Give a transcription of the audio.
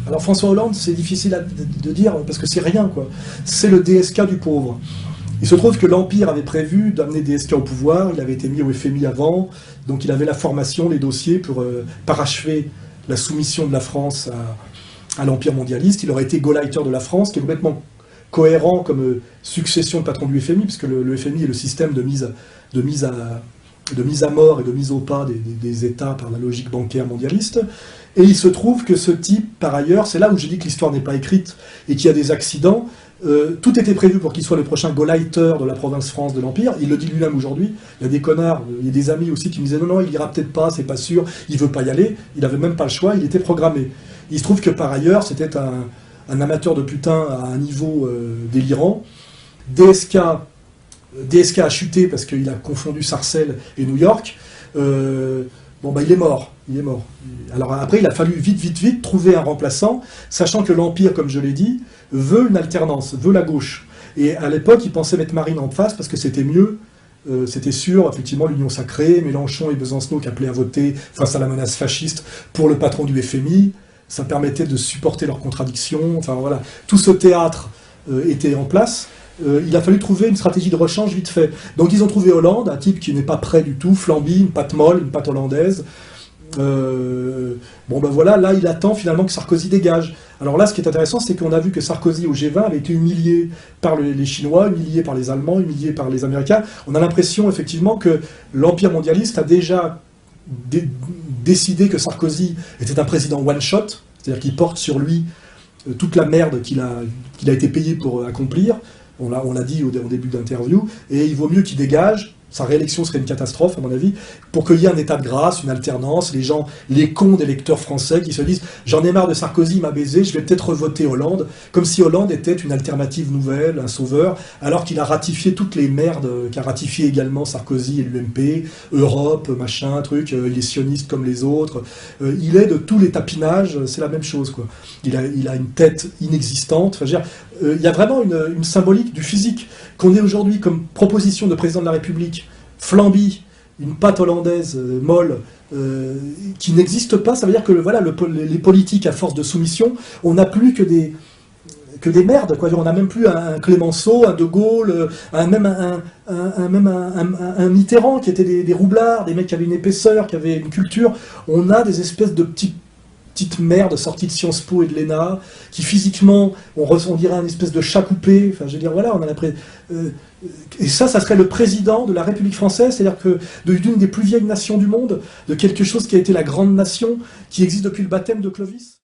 Alors François Hollande, c'est difficile de dire parce que c'est rien, quoi. C'est le DSK du pauvre. Il se trouve que l'Empire avait prévu d'amener DSK au pouvoir, il avait été mis au FMI avant, donc il avait la formation, les dossiers pour parachever la soumission de la France à l'Empire mondialiste. Il aurait été Gauleiter de la France, qui est complètement cohérent comme succession de patron du FMI, puisque le FMI est le système de mise à mort et de mise au pas des États par la logique bancaire mondialiste. Et il se trouve que ce type, par ailleurs, c'est là où j'ai dit que l'histoire n'est pas écrite et qu'il y a des accidents, tout était prévu pour qu'il soit le prochain Gauleiter de la province France de l'Empire. Il le dit lui-même aujourd'hui. Il y a des connards, il y a des amis aussi qui me disaient non, il ira peut-être pas, c'est pas sûr, il veut pas y aller. Il n'avait même pas le choix, il était programmé. Il se trouve que par ailleurs, c'était un amateur de putain à un niveau délirant. DSK a chuté parce qu'il a confondu Sarcelles et New York. Il est mort. Alors après, il a fallu vite trouver un remplaçant, sachant que l'Empire, comme je l'ai dit, veut une alternance, veut la gauche. Et à l'époque, il pensait mettre Marine en face parce que c'était mieux, c'était sûr, effectivement, l'union sacrée, Mélenchon et Besancenot qui appelaient à voter face à la menace fasciste pour le patron du FMI, ça permettait de supporter leurs contradictions, enfin voilà, tout ce théâtre était en place. Il a fallu trouver une stratégie de rechange vite fait. Donc ils ont trouvé Hollande, un type qui n'est pas prêt du tout, flambi, une patte molle, une patte hollandaise. Voilà, là il attend finalement que Sarkozy dégage. Alors là ce qui est intéressant, c'est qu'on a vu que Sarkozy au G20 avait été humilié par les Chinois, humilié par les Allemands, humilié par les Américains. On a l'impression effectivement que l'Empire mondialiste a déjà décidé que Sarkozy était un président one-shot, c'est-à-dire qu'il porte sur lui toute la merde qu'il a été payé pour accomplir. On l'a dit au début d'interview, et il vaut mieux qu'il dégage. Sa réélection serait une catastrophe, à mon avis, pour qu'il y ait un état de grâce, une alternance, les cons d'électeurs français qui se disent « J'en ai marre de Sarkozy, il m'a baisé, je vais peut-être revoter Hollande », comme si Hollande était une alternative nouvelle, un sauveur, alors qu'il a ratifié toutes les merdes qu'a ratifié également Sarkozy et l'UMP, Europe, machin, truc, il est sioniste comme les autres, il est de tous les tapinages, c'est la même chose, quoi. Il a une tête inexistante, enfin, je veux dire, il y a vraiment une symbolique du physique, qu'on ait aujourd'hui comme proposition de président de la République, flambi, une patte hollandaise molle, qui n'existe pas. Ça veut dire que voilà, les politiques, à force de soumission, on n'a plus que des merdes, quoi. On n'a même plus un Clémenceau, un De Gaulle, même un Mitterrand qui était des roublards, des mecs qui avaient une épaisseur, qui avaient une culture. On a des espèces de petites merdes sorties de Sciences Po et de l'ENA, qui physiquement, on dirait un espèce de chat coupé. Enfin, je veux dire, voilà, on a l'impression. Et ça serait le président de la République française, c'est-à-dire que d'une des plus vieilles nations du monde, de quelque chose qui a été la grande nation, qui existe depuis le baptême de Clovis.